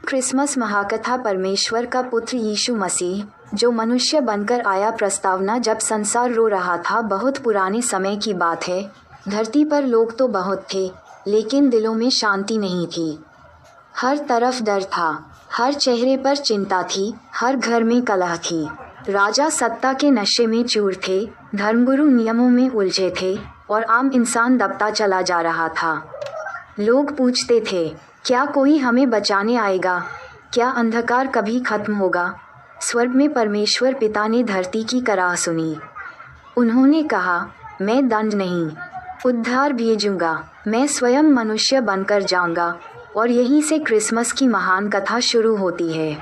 Christmas महाकथा परमेश्वर का पुत्र यीशु मसीह, जो मनुष्य बनकर आया, प्रस्तावना। जब संसार रो रहा था, बहुत पुराने समय की बात है। धरती पर लोग तो बहुत थे, लेकिन दिलों में शांति नहीं थी। हर तरफ डर था, हर चेहरे पर चिंता थी, हर घर में कलह थी। राजा सत्ता के नशे में चूर थे, धर्मगुरु नियमों में उलझे थे, और आम इंसान दबता चला जा रहा था। लोग पूछते थे, क्या कोई हमें बचाने आएगा? क्या अंधकार कभी खत्म होगा? स्वर्ग में परमेश्वर पिता ने धरती की कराह सुनी। उन्होंने कहा, मैं दंड नहीं, उद्धार भेजूंगा। मैं स्वयं मनुष्य बनकर जाऊंगा। और यहीं से क्रिसमस की महान कथा शुरू होती है।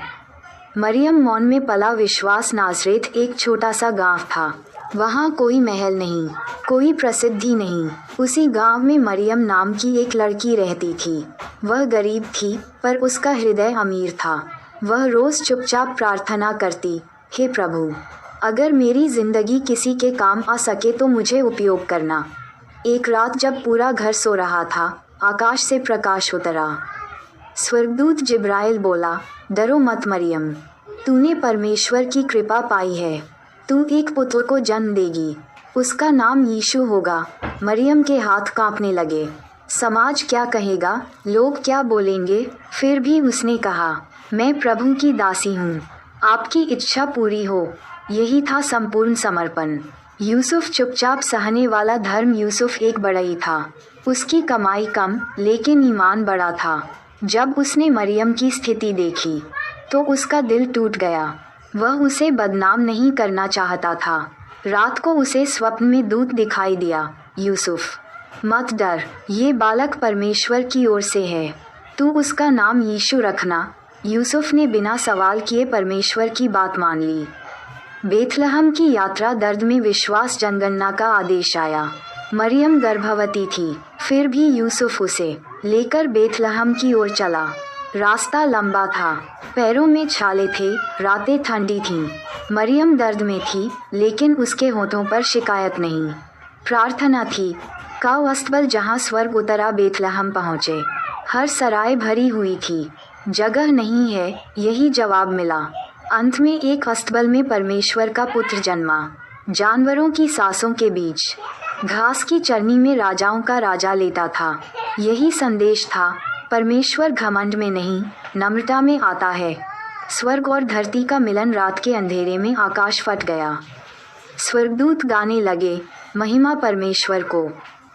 मरियम मौन में पला विश्वास। नाज़रेत एक छोटा सा गांव था। वहाँ कोई महल नहीं, कोई प्रसिद्धि नहीं। उसी गांव में मरियम नाम की एक लड़की रहती थी। वह गरीब थी, पर उसका हृदय अमीर था। वह रोज़ चुपचाप प्रार्थना करती, हे प्रभु, अगर मेरी ज़िंदगी किसी के काम आ सके तो मुझे उपयोग करना। एक रात जब पूरा घर सो रहा था, आकाश से प्रकाश उतरा। स्वर्गदूत जिब्राइल बोला, डरो मत मरियम, तूने परमेश्वर की कृपा पाई है। तू एक पुत्र को जन्म देगी, उसका नाम यीशु होगा। मरियम के हाथ कांपने लगे। समाज क्या कहेगा, लोग क्या बोलेंगे? फिर भी उसने कहा, मैं प्रभु की दासी हूँ, आपकी इच्छा पूरी हो। यही था संपूर्ण समर्पण। यूसुफ चुपचाप सहने वाला धर्म। यूसुफ एक बड़ई था, उसकी कमाई कम, लेकिन ईमान बड़ा था। जब उसने मरियम की स्थिति देखी तो उसका दिल टूट गया। वह उसे बदनाम नहीं करना चाहता था। रात को उसे स्वप्न में दूत दिखाई दिया, यूसुफ, मत डर, ये बालक परमेश्वर की ओर से है, तू उसका नाम यीशु रखना। यूसुफ ने बिना सवाल किए परमेश्वर की बात मान ली। बेथलहम की यात्रा। दर्द में विश्वास। जनगणना का आदेश आया। मरियम गर्भवती थी, फिर भी यूसुफ उसे लेकर बेथलहम की ओर चला। रास्ता लंबा था, पैरों में छाले थे, रातें ठंडी थीं। मरियम दर्द में थी, लेकिन उसके होठों पर शिकायत नहीं, प्रार्थना थी। काव अस्तबल जहाँ स्वर्ग उतरा। बेथलहम पहुँचे। हर सराय भरी हुई थी। जगह नहीं है, यही जवाब मिला। अंत में एक अस्तबल में परमेश्वर का पुत्र जन्मा। जानवरों की सांसों के बीच, घास की चरनी में राजाओं का राजा लेटा था। यही संदेश था, परमेश्वर घमंड में नहीं, नम्रता में आता है। स्वर्ग और धरती का मिलन। रात के अंधेरे में आकाश फट गया। स्वर्गदूत गाने लगे, महिमा परमेश्वर को,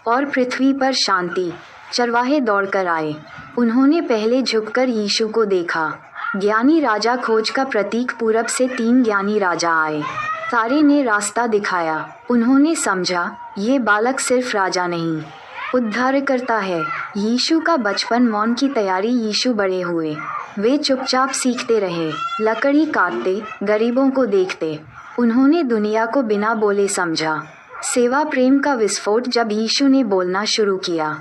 और पृथ्वी पर शांति। चरवाहे दौड़कर आए। उन्होंने पहले झुककर यीशु को देखा। ज्ञानी राजा। खोज का प्रतीक। पूरब से 3 ज्ञानी राजा आए। तारे ने रास्ता दिखाया। उन्होंने समझा, ये बालक सिर्फ राजा नहीं, उद्धार करता है। यीशु का बचपन। मौन की तैयारी। यीशु बड़े हुए। वे चुपचाप सीखते रहे, लकड़ी काटते, गरीबों को देखते। उन्होंने दुनिया को बिना बोले समझा। सेवा। प्रेम का विस्फोट। जब यीशु ने बोलना शुरू किया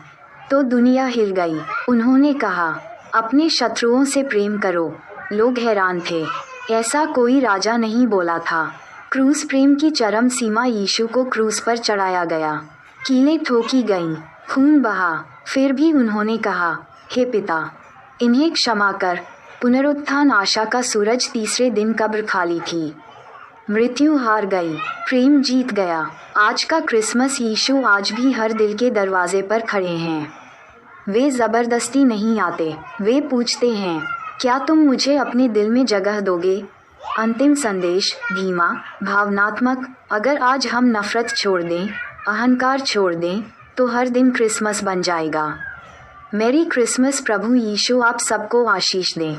तो दुनिया हिल गई। उन्होंने कहा, अपने शत्रुओं से प्रेम करो। लोग हैरान थे, ऐसा कोई राजा नहीं बोला था। क्रूस। प्रेम की चरम सीमा। यीशु को क्रूस पर चढ़ाया गया। कीलें ठोकी गईं, खून बहा। फिर भी उन्होंने कहा, हे पिता, इन्हें क्षमा कर। पुनरुत्थान। आशा का सूरज। तीसरे दिन कब्र खाली थी। मृत्यु हार गई, प्रेम जीत गया। आज का क्रिसमस। यीशु आज भी हर दिल के दरवाजे पर खड़े हैं। वे ज़बरदस्ती नहीं आते, वे पूछते हैं, क्या तुम मुझे अपने दिल में जगह दोगे? अंतिम संदेश, धीमा, भावनात्मक। अगर आज हम नफरत छोड़ दें, अहंकार छोड़ दें, तो हर दिन क्रिसमस बन जाएगा। Merry Christmas. प्रभु यीशु आप सबको आशीष दें।